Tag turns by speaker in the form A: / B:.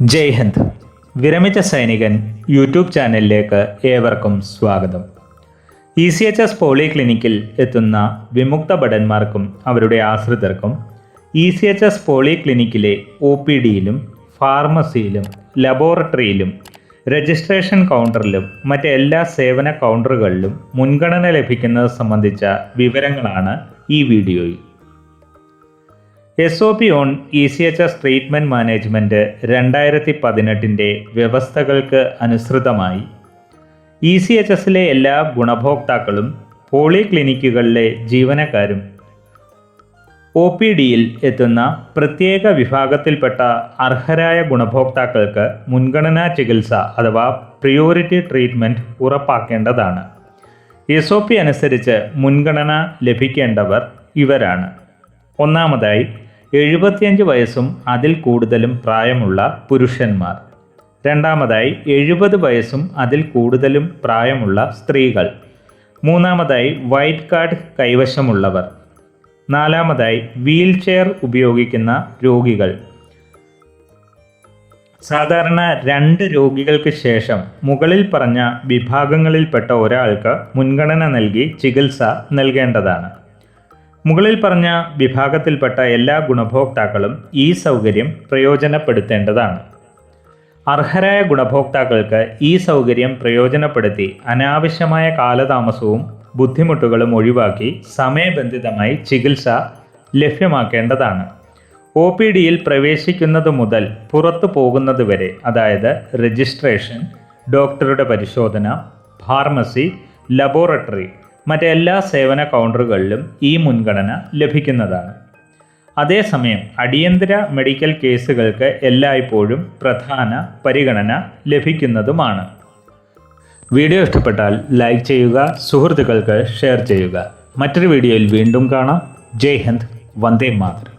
A: ജയ് ഹിന്ദ്. വിരമിച്ച സൈനികൻ യൂട്യൂബ് ചാനലിലേക്ക് ഏവർക്കും സ്വാഗതം. ECHS പോളിക്ലിനിക്കിൽ എത്തുന്ന വിമുക്ത ഭടന്മാർക്കും അവരുടെ ആശ്രിതർക്കും ECHS പോളിക്ലിനിക്കിലെ OPDയിലും ഫാർമസിയിലും ലബോറട്ടറിയിലും രജിസ്ട്രേഷൻ കൗണ്ടറിലും മറ്റെല്ലാ സേവന കൗണ്ടറുകളിലും മുൻഗണന ലഭിക്കുന്നത് സംബന്ധിച്ച വിവരങ്ങളാണ് ഈ വീഡിയോയിൽ. SOP on ECHS treatment management 2018 വ്യവസ്ഥകൾക്ക് അനുസൃതമായി ECHSലെ എല്ലാ ഗുണഭോക്താക്കളും പോളിക്ലിനിക്കുകളിലെ ജീവനക്കാരും OPDയിൽ എത്തുന്ന പ്രത്യേക വിഭാഗത്തിൽപ്പെട്ട അർഹരായ ഗുണഭോക്താക്കൾക്ക് മുൻഗണനാ ചികിത്സ അഥവാ പ്രിയോറിറ്റി ട്രീറ്റ്മെൻറ്റ് ഉറപ്പാക്കേണ്ടതാണ്. SOP അനുസരിച്ച് മുൻഗണന ലഭിക്കേണ്ടവർ ഇവരാണ്. ഒന്നാമതായി 75 വയസ്സും അതിൽ കൂടുതലും പ്രായമുള്ള പുരുഷന്മാർ. രണ്ടാമതായി 70 വയസ്സും അതിൽ കൂടുതലും പ്രായമുള്ള സ്ത്രീകൾ. മൂന്നാമതായി വൈറ്റ് കാർഡ് കൈവശമുള്ളവർ. നാലാമതായി വീൽ ചെയർ ഉപയോഗിക്കുന്ന രോഗികൾ. സാധാരണ 2 രോഗികൾക്ക് ശേഷം മുകളിൽ പറഞ്ഞ വിഭാഗങ്ങളിൽപ്പെട്ട ഒരാൾക്ക് മുൻഗണന നൽകി ചികിത്സ നൽകേണ്ടതാണ്. മുകളിൽ പറഞ്ഞ വിഭാഗത്തിൽപ്പെട്ട എല്ലാ ഗുണഭോക്താക്കളും ഈ സൗകര്യം പ്രയോജനപ്പെടുത്തേണ്ടതാണ്. അർഹരായ ഗുണഭോക്താക്കൾക്ക് ഈ സൗകര്യം പ്രയോജനപ്പെടുത്തി അനാവശ്യമായ കാലതാമസവും ബുദ്ധിമുട്ടുകളും ഒഴിവാക്കി സമയബന്ധിതമായി ചികിത്സ ലഭ്യമാക്കേണ്ടതാണ്. OPDയിൽ പ്രവേശിക്കുന്നത് മുതൽ പുറത്തു പോകുന്നത് വരെ, അതായത് രജിസ്ട്രേഷൻ, ഡോക്ടറുടെ പരിശോധന, ഫാർമസി, ലബോറട്ടറി, മറ്റെല്ലാ സേവന കൗണ്ടറുകളിലും ഈ മുൻഗണന ലഭിക്കുന്നതാണ്. അതേസമയം അടിയന്തര മെഡിക്കൽ കേസുകൾക്ക് എല്ലായ്പ്പോഴും പ്രധാന പരിഗണന ലഭിക്കുന്നതുമാണ്. വീഡിയോ ഇഷ്ടപ്പെട്ടാൽ ലൈക്ക് ചെയ്യുക, സുഹൃത്തുക്കൾക്ക് ഷെയർ ചെയ്യുക. മറ്റൊരു വീഡിയോയിൽ വീണ്ടും കാണാം. ജയ് ഹിന്ദ്, വന്ദേ മാതരം.